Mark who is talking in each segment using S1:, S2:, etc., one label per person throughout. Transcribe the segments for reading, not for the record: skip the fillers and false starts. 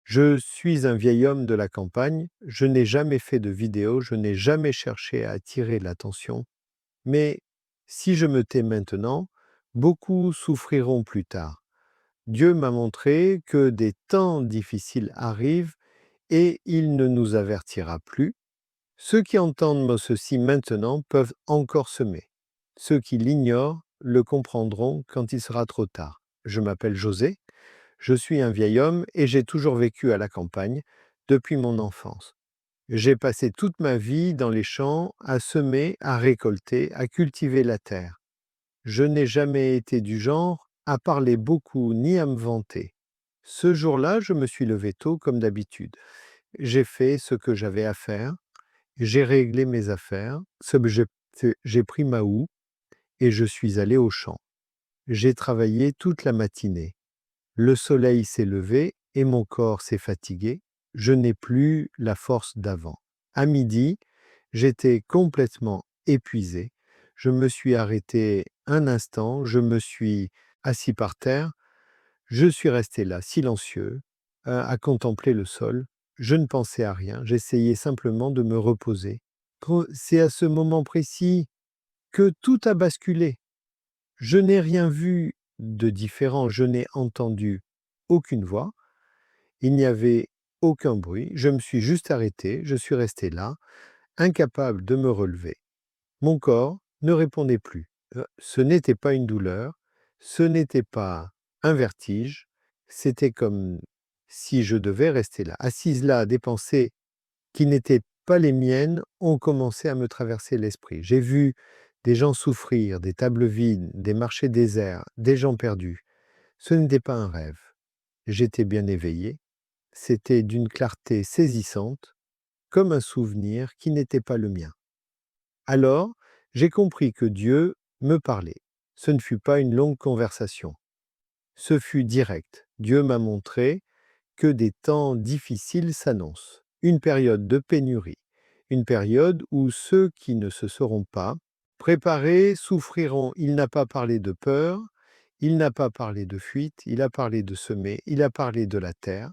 S1: Je suis un vieil homme de la campagne, je n'ai jamais fait de vidéo, je n'ai jamais cherché à attirer l'attention, mais si je me tais maintenant, beaucoup souffriront plus tard. Dieu m'a montré que des temps difficiles arrivent et il ne nous avertira plus. Ceux qui entendent ceci maintenant peuvent encore semer. Ceux qui l'ignorent le comprendront quand il sera trop tard. Je m'appelle José, je suis un vieil homme et j'ai toujours vécu à la campagne depuis mon enfance. J'ai passé toute ma vie dans les champs à semer, à récolter, à cultiver la terre. Je n'ai jamais été du genre à parler beaucoup ni à me vanter. Ce jour-là, je me suis levé tôt comme d'habitude. J'ai fait ce que j'avais à faire, j'ai réglé mes affaires, j'ai pris ma houe et je suis allé au champ. J'ai travaillé toute la matinée. Le soleil s'est levé et mon corps s'est fatigué. Je n'ai plus la force d'avant. À midi, j'étais complètement épuisé. Je me suis arrêté un instant, je me suis assis par terre, je suis resté là, silencieux, à contempler le sol. Je ne pensais à rien, j'essayais simplement de me reposer. C'est à ce moment précis que tout a basculé. Je n'ai rien vu de différent, je n'ai entendu aucune voix, il n'y avait aucun bruit, je me suis juste arrêté, je suis resté là, incapable de me relever. Mon corps ne répondait plus. Ce n'était pas une douleur, ce n'était pas un vertige, c'était comme si je devais rester là. Assise là, des pensées qui n'étaient pas les miennes ont commencé à me traverser l'esprit. J'ai vu des gens souffrir, des tables vides, des marchés déserts, des gens perdus. Ce n'était pas un rêve. J'étais bien éveillé. C'était d'une clarté saisissante, comme un souvenir qui n'était pas le mien. Alors, j'ai compris que Dieu me parlait. Ce ne fut pas une longue conversation. Ce fut direct. Dieu m'a montré que des temps difficiles s'annoncent, une période de pénurie, une période où ceux qui ne se seront pas préparés souffriront. Il n'a pas parlé de peur, il n'a pas parlé de fuite, il a parlé de semer, il a parlé de la terre,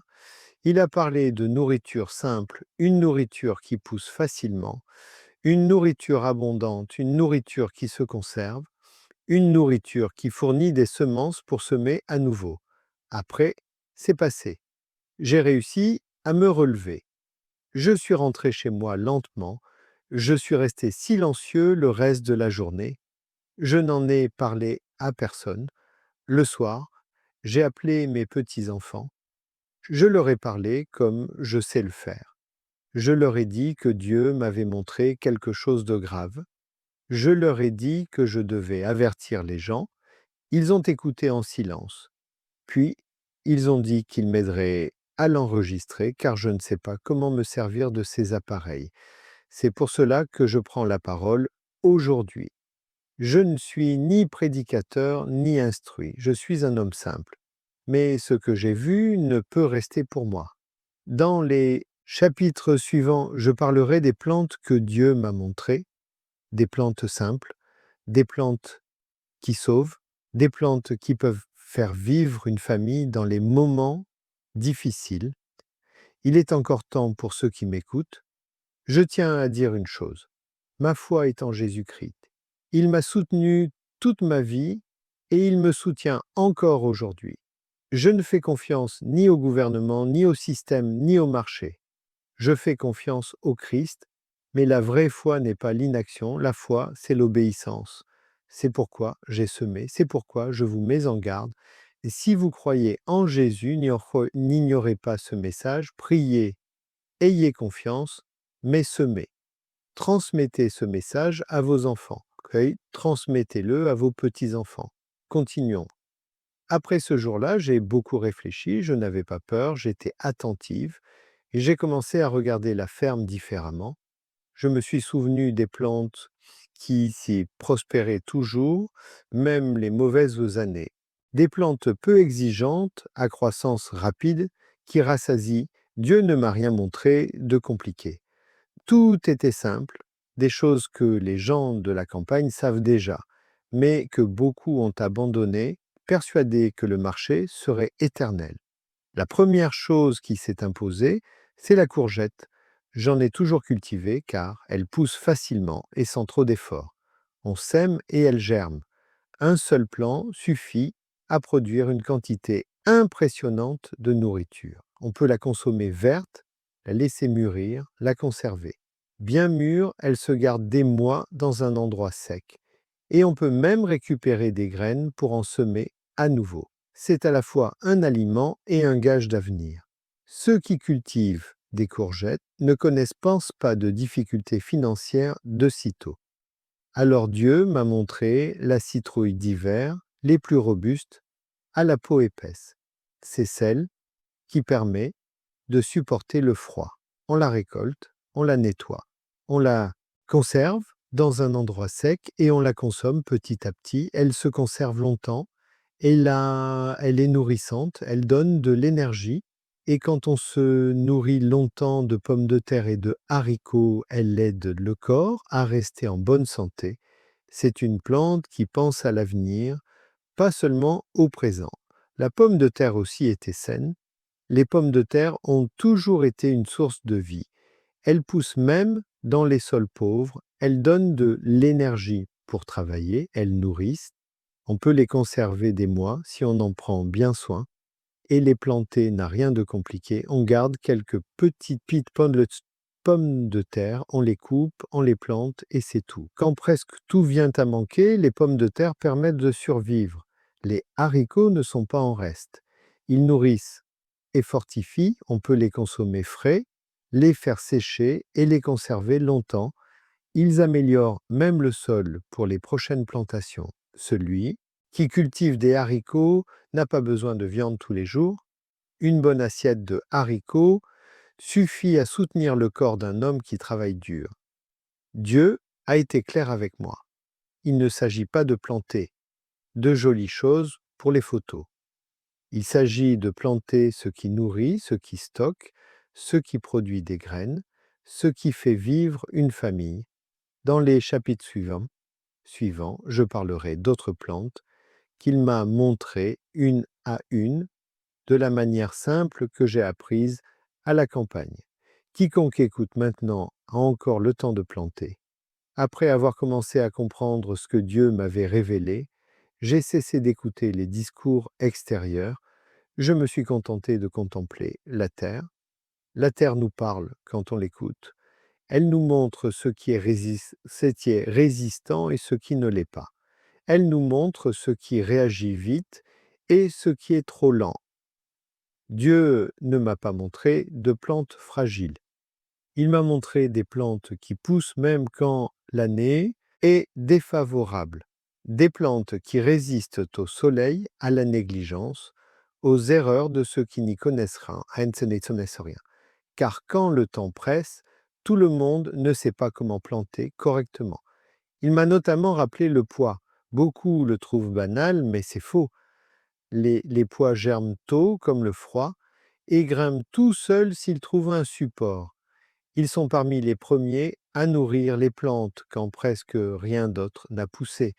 S1: il a parlé de nourriture simple, une nourriture qui pousse facilement, une nourriture abondante, une nourriture qui se conserve, une nourriture qui fournit des semences pour semer à nouveau. Après, c'est passé. J'ai réussi à me relever. Je suis rentré chez moi lentement. Je suis resté silencieux le reste de la journée. Je n'en ai parlé à personne. Le soir, j'ai appelé mes petits-enfants. Je leur ai parlé comme je sais le faire. Je leur ai dit que Dieu m'avait montré quelque chose de grave. Je leur ai dit que je devais avertir les gens. Ils ont écouté en silence. Puis, ils ont dit qu'ils m'aideraient à l'enregistrer car je ne sais pas comment me servir de ces appareils. C'est pour cela que je prends la parole aujourd'hui. Je ne suis ni prédicateur ni instruit, je suis un homme simple. Mais ce que j'ai vu ne peut rester pour moi. Dans les chapitres suivants, je parlerai des plantes que Dieu m'a montrées, des plantes simples, des plantes qui sauvent, des plantes qui peuvent faire vivre une famille dans les moments difficiles. Il est encore temps pour ceux qui m'écoutent. Je tiens à dire une chose. Ma foi est en Jésus-Christ. Il m'a soutenu toute ma vie et il me soutient encore aujourd'hui. Je ne fais confiance ni au gouvernement, ni au système, ni au marché. Je fais confiance au Christ, mais la vraie foi n'est pas l'inaction, la foi, c'est l'obéissance. C'est pourquoi j'ai semé, c'est pourquoi je vous mets en garde. Et si vous croyez en Jésus, n'ignorez pas ce message, priez, ayez confiance, mais semez. Transmettez ce message à vos enfants, ok? Transmettez-le à vos petits-enfants. Continuons. Après ce jour-là, j'ai beaucoup réfléchi, je n'avais pas peur, j'étais attentive et j'ai commencé à regarder la ferme différemment. Je me suis souvenu des plantes qui s'y prospéraient toujours, même les mauvaises années. Des plantes peu exigeantes, à croissance rapide, qui rassasient. Dieu ne m'a rien montré de compliqué. Tout était simple, des choses que les gens de la campagne savent déjà, mais que beaucoup ont abandonnées, persuadés que le marché serait éternel. La première chose qui s'est imposée, c'est la courgette. J'en ai toujours cultivé car elle pousse facilement et sans trop d'efforts. On sème et elle germe. Un seul plant suffit à produire une quantité impressionnante de nourriture. On peut la consommer verte, la laisser mûrir, la conserver. Bien mûre, elle se garde des mois dans un endroit sec. Et on peut même récupérer des graines pour en semer à nouveau. C'est à la fois un aliment et un gage d'avenir. Ceux qui cultivent des courgettes ne pensent pas de difficultés financières de sitôt. Alors Dieu m'a montré la citrouille d'hiver, les plus robustes, à la peau épaisse. C'est celle qui permet de supporter le froid. On la récolte, on la nettoie, on la conserve dans un endroit sec et on la consomme petit à petit. Elle se conserve longtemps et elle est nourrissante, elle donne de l'énergie. Et quand on se nourrit longtemps de pommes de terre et de haricots, elle aide le corps à rester en bonne santé. C'est une plante qui pense à l'avenir, pas seulement au présent. La pomme de terre aussi était saine. Les pommes de terre ont toujours été une source de vie. Elles poussent même dans les sols pauvres. Elles donnent de l'énergie pour travailler. Elles nourrissent. On peut les conserver des mois si on en prend bien soin. Et les planter n'a rien de compliqué. On garde quelques petites pommes de terre, on les coupe, on les plante et c'est tout. Quand presque tout vient à manquer, les pommes de terre permettent de survivre. Les haricots ne sont pas en reste. Ils nourrissent et fortifient, on peut les consommer frais, les faire sécher et les conserver longtemps. Ils améliorent même le sol pour les prochaines plantations. Celui qui cultive des haricots n'a pas besoin de viande tous les jours. Une bonne assiette de haricots suffit à soutenir le corps d'un homme qui travaille dur. Dieu a été clair avec moi. Il ne s'agit pas de planter de jolies choses pour les photos. Il s'agit de planter ce qui nourrit, ce qui stocke, ce qui produit des graines, ce qui fait vivre une famille. Dans les chapitres suivants, je parlerai d'autres plantes qu'il m'a montrées une à une de la manière simple que j'ai apprise à la campagne. Quiconque écoute maintenant a encore le temps de planter. Après avoir commencé à comprendre ce que Dieu m'avait révélé, j'ai cessé d'écouter les discours extérieurs. Je me suis contenté de contempler la terre. La terre nous parle quand on l'écoute. Elle nous montre ce qui est résistant et ce qui ne l'est pas. Elle nous montre ce qui réagit vite et ce qui est trop lent. Dieu ne m'a pas montré de plantes fragiles. Il m'a montré des plantes qui poussent même quand l'année est défavorable. Des plantes qui résistent au soleil, à la négligence, aux erreurs de ceux qui n'y connaissent rien. Car quand le temps presse, tout le monde ne sait pas comment planter correctement. Il m'a notamment rappelé le pois. Beaucoup le trouvent banal, mais c'est faux. Les pois germent tôt, comme le froid, et grimpent tout seuls s'ils trouvent un support. Ils sont parmi les premiers à nourrir les plantes quand presque rien d'autre n'a poussé.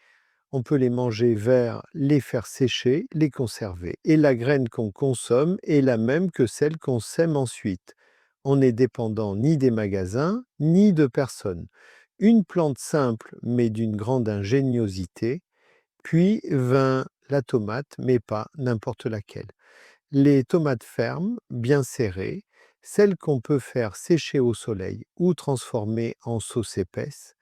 S1: On peut les manger verts, les faire sécher, les conserver. Et la graine qu'on consomme est la même que celle qu'on sème ensuite. On n'est dépendant ni des magasins, ni de personne. Une plante simple, mais d'une grande ingéniosité, puis vint la tomate, mais pas n'importe laquelle. Les tomates fermes, bien serrées, celles qu'on peut faire sécher au soleil ou transformer en sauce épaisse.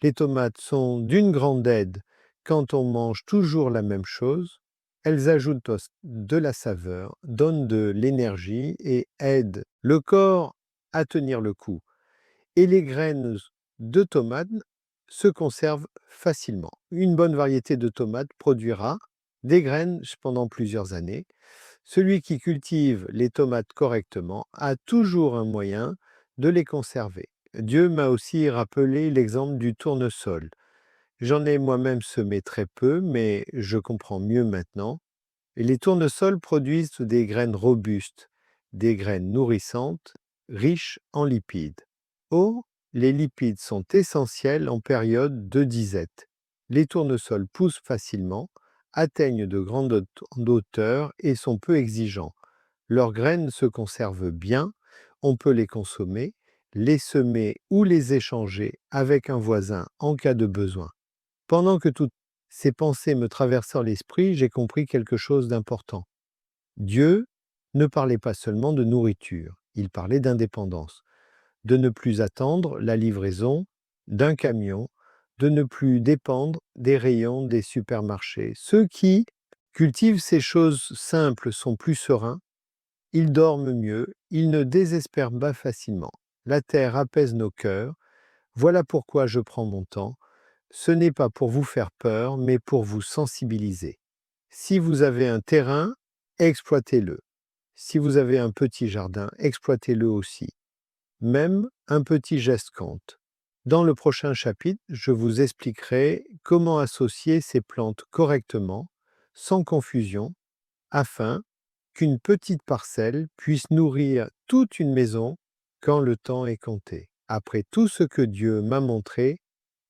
S1: Les tomates sont d'une grande aide quand on mange toujours la même chose. Elles ajoutent de la saveur, donnent de l'énergie et aident le corps à tenir le coup. Et les graines de tomates se conservent facilement. Une bonne variété de tomates produira des graines pendant plusieurs années. Celui qui cultive les tomates correctement a toujours un moyen de les conserver. Dieu m'a aussi rappelé l'exemple du tournesol. J'en ai moi-même semé très peu, mais je comprends mieux maintenant. Et les tournesols produisent des graines robustes, des graines nourrissantes, riches en lipides. Or, les lipides sont essentiels en période de disette. Les tournesols poussent facilement, atteignent de grandes hauteurs et sont peu exigeants. Leurs graines se conservent bien, on peut les consommer, les semer ou les échanger avec un voisin en cas de besoin. Pendant que toutes ces pensées me traversèrent l'esprit, j'ai compris quelque chose d'important. Dieu ne parlait pas seulement de nourriture, il parlait d'indépendance, de ne plus attendre la livraison d'un camion, de ne plus dépendre des rayons des supermarchés. Ceux qui cultivent ces choses simples sont plus sereins, ils dorment mieux, ils ne désespèrent pas facilement. La terre apaise nos cœurs, voilà pourquoi je prends mon temps. Ce n'est pas pour vous faire peur, mais pour vous sensibiliser. Si vous avez un terrain, exploitez-le. Si vous avez un petit jardin, exploitez-le aussi. Même un petit geste compte. Dans le prochain chapitre, je vous expliquerai comment associer ces plantes correctement, sans confusion, afin qu'une petite parcelle puisse nourrir toute une maison quand le temps est compté. Après tout ce que Dieu m'a montré,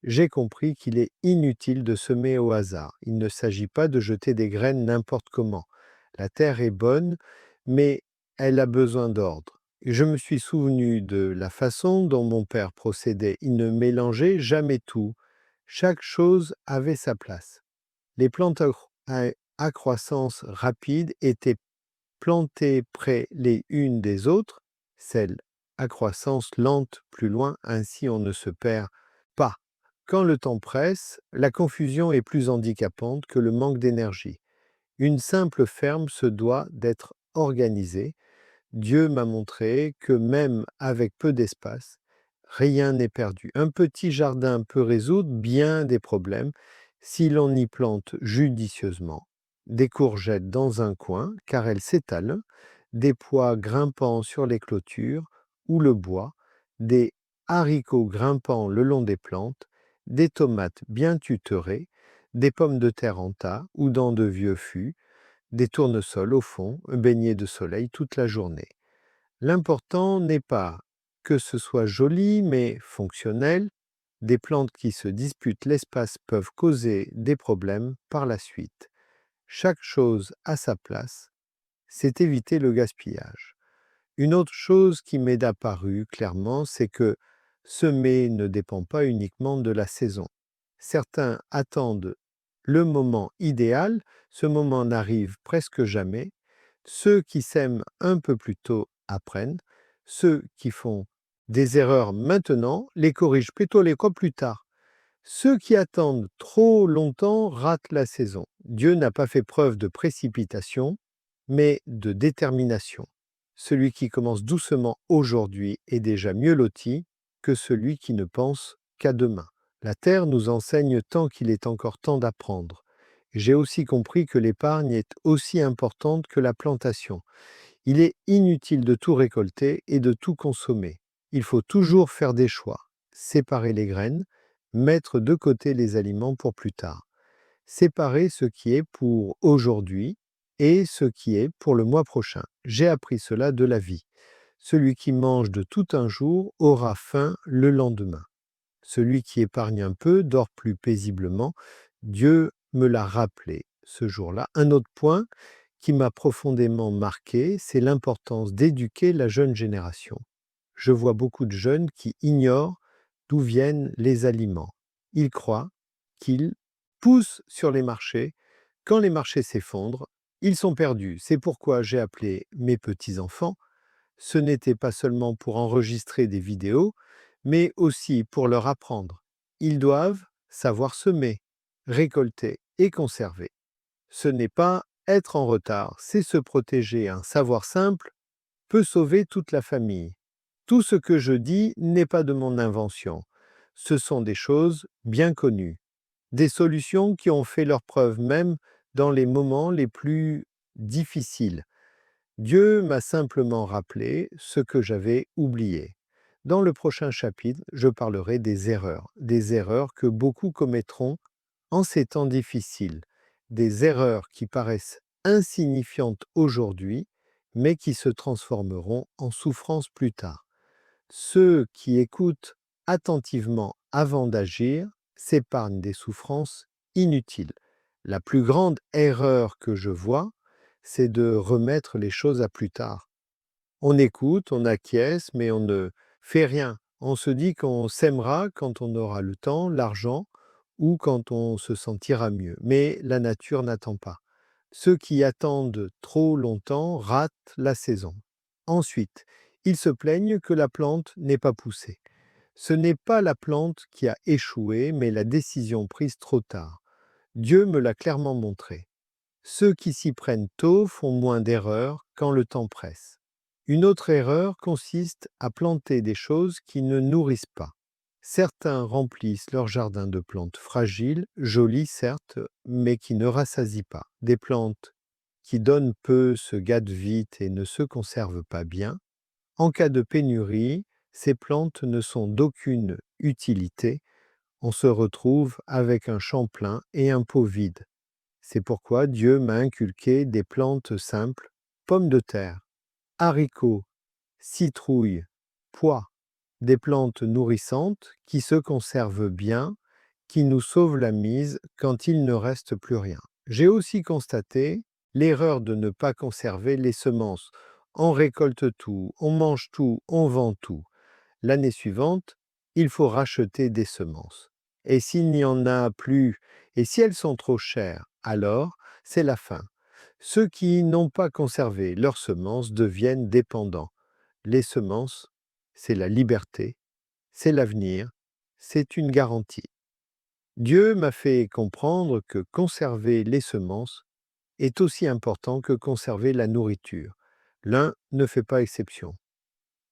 S1: j'ai compris qu'il est inutile de semer au hasard. Il ne s'agit pas de jeter des graines n'importe comment. La terre est bonne, mais elle a besoin d'ordre. Je me suis souvenu de la façon dont mon père procédait. Il ne mélangeait jamais tout. Chaque chose avait sa place. Les plantes à croissance rapide étaient plantées près les unes des autres, celles à croissance lente plus loin, ainsi on ne se perd pas. Quand le temps presse, la confusion est plus handicapante que le manque d'énergie. Une simple ferme se doit d'être organisée. Dieu m'a montré que même avec peu d'espace, rien n'est perdu. Un petit jardin peut résoudre bien des problèmes si l'on y plante judicieusement. Des courgettes dans un coin, car elles s'étalent, des pois grimpant sur les clôtures ou le bois, des haricots grimpant le long des plantes, des tomates bien tutorées, des pommes de terre en tas ou dans de vieux fûts, des tournesols au fond, baignés de soleil toute la journée. L'important n'est pas que ce soit joli, mais fonctionnel. Des plantes qui se disputent l'espace peuvent causer des problèmes par la suite. Chaque chose à sa place, c'est éviter le gaspillage. Une autre chose qui m'est apparue clairement, c'est que semer ne dépend pas uniquement de la saison. Certains attendent le moment idéal, ce moment n'arrive presque jamais. Ceux qui sèment un peu plus tôt apprennent, ceux qui font des erreurs maintenant les corrigent plutôt les fois plus tard. Ceux qui attendent trop longtemps ratent la saison. Dieu n'a pas fait preuve de précipitation, mais de détermination. Celui qui commence doucement aujourd'hui est déjà mieux loti que celui qui ne pense qu'à demain. La terre nous enseigne tant qu'il est encore temps d'apprendre. J'ai aussi compris que l'épargne est aussi importante que la plantation. Il est inutile de tout récolter et de tout consommer. Il faut toujours faire des choix, séparer les graines, mettre de côté les aliments pour plus tard. Séparer ce qui est pour aujourd'hui et ce qui est pour le mois prochain. J'ai appris cela de la vie. Celui qui mange de tout un jour aura faim le lendemain. Celui qui épargne un peu dort plus paisiblement. Dieu me l'a rappelé ce jour-là. Un autre point qui m'a profondément marqué, c'est l'importance d'éduquer la jeune génération. Je vois beaucoup de jeunes qui ignorent d'où viennent les aliments. Ils croient qu'ils poussent sur les marchés. Quand les marchés s'effondrent, ils sont perdus. C'est pourquoi j'ai appelé mes petits-enfants. Ce n'était pas seulement pour enregistrer des vidéos, mais aussi pour leur apprendre. Ils doivent savoir semer, récolter et conserver. Ce n'est pas être en retard, c'est se protéger. Un savoir simple peut sauver toute la famille. Tout ce que je dis n'est pas de mon invention. Ce sont des choses bien connues, des solutions qui ont fait leurs preuves même dans les moments les plus difficiles. Dieu m'a simplement rappelé ce que j'avais oublié. Dans le prochain chapitre, je parlerai des erreurs que beaucoup commettront en ces temps difficiles, des erreurs qui paraissent insignifiantes aujourd'hui, mais qui se transformeront en souffrance plus tard. Ceux qui écoutent attentivement avant d'agir s'épargnent des souffrances inutiles. La plus grande erreur que je vois, c'est de remettre les choses à plus tard. On écoute, on acquiesce, mais on ne fait rien. On se dit qu'on s'aimera quand on aura le temps, l'argent ou quand on se sentira mieux. Mais la nature n'attend pas. Ceux qui attendent trop longtemps ratent la saison. Ensuite, ils se plaignent que la plante n'ait pas poussé. Ce n'est pas la plante qui a échoué, mais la décision prise trop tard. Dieu me l'a clairement montré. Ceux qui s'y prennent tôt font moins d'erreurs quand le temps presse. Une autre erreur consiste à planter des choses qui ne nourrissent pas. Certains remplissent leur jardin de plantes fragiles, jolies certes, mais qui ne rassasient pas. Des plantes qui donnent peu se gâtent vite et ne se conservent pas bien. En cas de pénurie, ces plantes ne sont d'aucune utilité. On se retrouve avec un champ plein et un pot vide. C'est pourquoi Dieu m'a inculqué des plantes simples, pommes de terre, haricots, citrouilles, pois, des plantes nourrissantes qui se conservent bien, qui nous sauvent la mise quand il ne reste plus rien. J'ai aussi constaté l'erreur de ne pas conserver les semences. On récolte tout, on mange tout, on vend tout. L'année suivante, il faut racheter des semences. Et s'il n'y en a plus, et si elles sont trop chères, alors c'est la fin. Ceux qui n'ont pas conservé leurs semences deviennent dépendants. Les semences, c'est la liberté, c'est l'avenir, c'est une garantie. Dieu m'a fait comprendre que conserver les semences est aussi important que conserver la nourriture. L'un ne fait pas exception.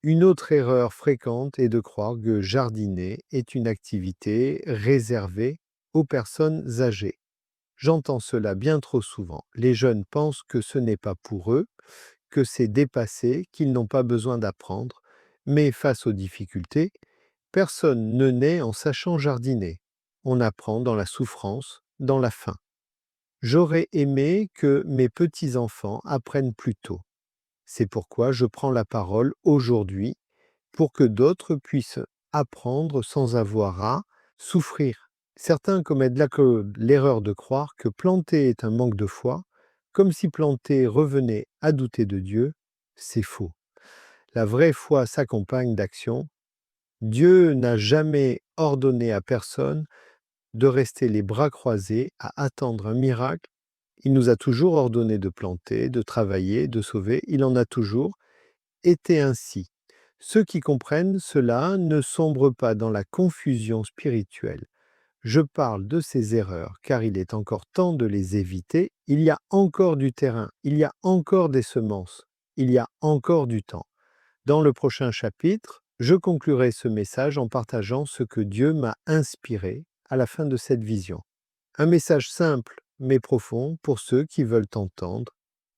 S1: Une autre erreur fréquente est de croire que jardiner est une activité réservée aux personnes âgées. J'entends cela bien trop souvent. Les jeunes pensent que ce n'est pas pour eux, que c'est dépassé, qu'ils n'ont pas besoin d'apprendre. Mais face aux difficultés, personne ne naît en sachant jardiner. On apprend dans la souffrance, dans la faim. J'aurais aimé que mes petits-enfants apprennent plus tôt. C'est pourquoi je prends la parole aujourd'hui pour que d'autres puissent apprendre sans avoir à souffrir. Certains commettent l'erreur de croire que planter est un manque de foi, comme si planter revenait à douter de Dieu. C'est faux. La vraie foi s'accompagne d'action. Dieu n'a jamais ordonné à personne de rester les bras croisés à attendre un miracle. Il nous a toujours ordonné de planter, de travailler, de sauver. Il en a toujours été ainsi. Ceux qui comprennent cela ne sombrent pas dans la confusion spirituelle. Je parle de ces erreurs car il est encore temps de les éviter. Il y a encore du terrain, il y a encore des semences, il y a encore du temps. Dans le prochain chapitre, je conclurai ce message en partageant ce que Dieu m'a inspiré à la fin de cette vision. Un message simple mais profond pour ceux qui veulent entendre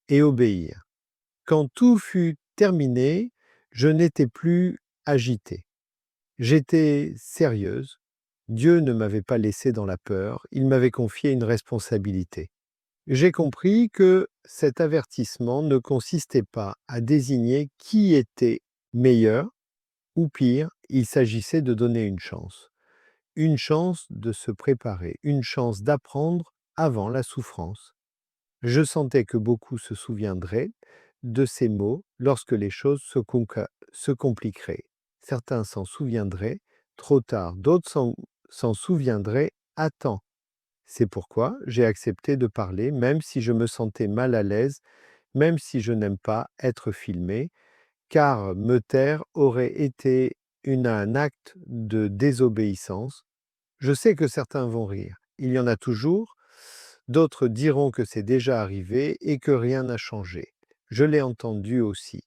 S1: et obéir. Quand tout fut terminé, je n'étais plus agitée. J'étais sérieuse. Dieu ne m'avait pas laissée dans la peur, il m'avait confié une responsabilité. J'ai compris que cet avertissement ne consistait pas à désigner qui était meilleur ou pire, il s'agissait de donner une chance de se préparer, une chance d'apprendre avant la souffrance. Je sentais que beaucoup se souviendraient de ces mots lorsque les choses se compliqueraient. Certains s'en souviendraient trop tard, d'autres s'en souviendraient à temps. C'est pourquoi j'ai accepté de parler, même si je me sentais mal à l'aise, même si je n'aime pas être filmé, car me taire aurait été un acte de désobéissance. Je sais que certains vont rire. Il y en a toujours. D'autres diront que c'est déjà arrivé et que rien n'a changé. Je l'ai entendu aussi.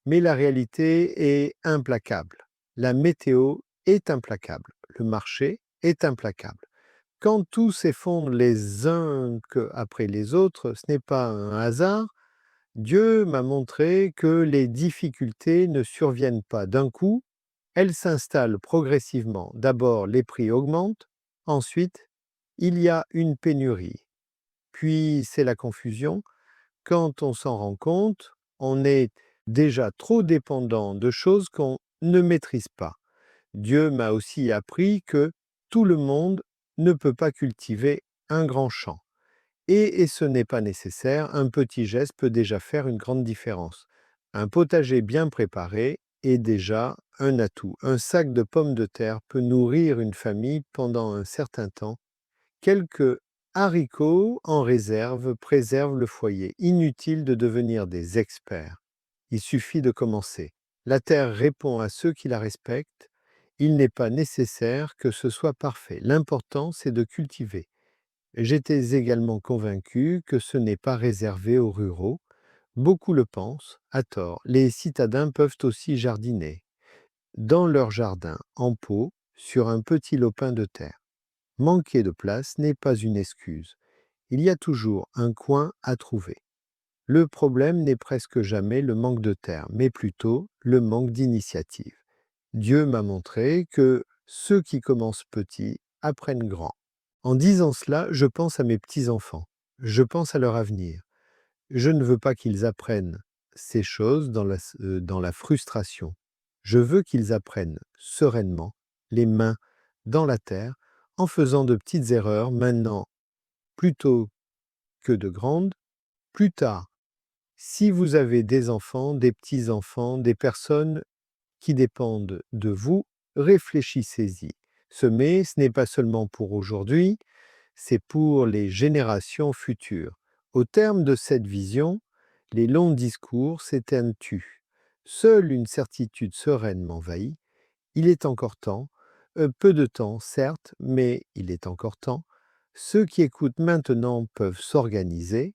S1: Mais la réalité est implacable. La météo est implacable. Le marché est implacable. Quand tout s'effondre les uns après les autres, ce n'est pas un hasard. Dieu m'a montré que les difficultés ne surviennent pas d'un coup, elles s'installent progressivement. D'abord, les prix augmentent, ensuite, il y a une pénurie. Puis, c'est la confusion. Quand on s'en rend compte, on est déjà trop dépendant de choses qu'on ne maîtrise pas. Dieu m'a aussi appris que tout le monde ne peut pas cultiver un grand champ. Et ce n'est pas nécessaire, un petit geste peut déjà faire une grande différence. Un potager bien préparé est déjà un atout. Un sac de pommes de terre peut nourrir une famille pendant un certain temps. Quelques haricots en réserve préservent le foyer. Inutile de devenir des experts. Il suffit de commencer. La terre répond à ceux qui la respectent. Il n'est pas nécessaire que ce soit parfait. L'important, c'est de cultiver. J'étais également convaincu que ce n'est pas réservé aux ruraux. Beaucoup le pensent, à tort. Les citadins peuvent aussi jardiner, dans leur jardin, en pot, sur un petit lopin de terre. Manquer de place n'est pas une excuse. Il y a toujours un coin à trouver. Le problème n'est presque jamais le manque de terre, mais plutôt le manque d'initiative. Dieu m'a montré que ceux qui commencent petits apprennent grand. En disant cela, je pense à mes petits-enfants. Je pense à leur avenir. Je ne veux pas qu'ils apprennent ces choses dans la frustration. Je veux qu'ils apprennent sereinement, les mains dans la terre, en faisant de petites erreurs maintenant plutôt que de grandes, plus tard. Si vous avez des enfants, des petits-enfants, des personnes qui dépendent de vous, réfléchissez-y. Semer, ce n'est pas seulement pour aujourd'hui, c'est pour les générations futures. Au terme de cette vision, les longs discours s'éteignent. Seule une certitude sereine m'envahit. Il est encore temps, peu de temps, certes, mais il est encore temps. Ceux qui écoutent maintenant peuvent s'organiser.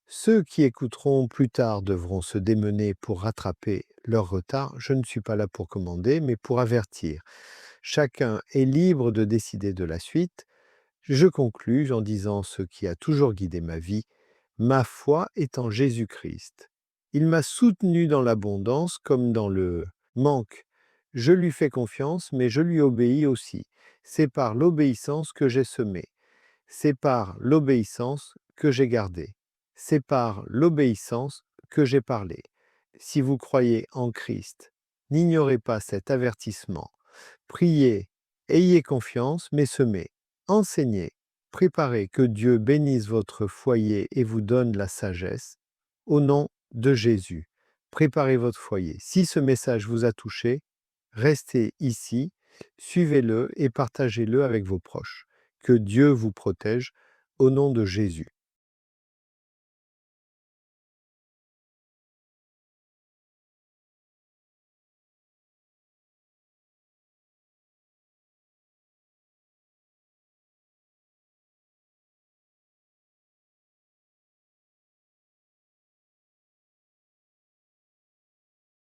S1: Ceux qui écouteront plus tard devront se démener pour rattraper leur retard. Je ne suis pas là pour commander, mais pour avertir. Chacun est libre de décider de la suite. Je conclus en disant ce qui a toujours guidé ma vie. Ma foi est en Jésus-Christ. Il m'a soutenu dans l'abondance comme dans le manque. Je lui fais confiance, mais je lui obéis aussi. C'est par l'obéissance que j'ai semé. C'est par l'obéissance que j'ai gardé. C'est par l'obéissance que j'ai parlé. Si vous croyez en Christ, n'ignorez pas cet avertissement. Priez, ayez confiance, mais semez. Enseignez, préparez, que Dieu bénisse votre foyer et vous donne la sagesse. Au nom de Jésus, préparez votre foyer. Si ce message vous a touché, restez ici, suivez-le et partagez-le avec vos proches. Que Dieu vous protège au nom de Jésus.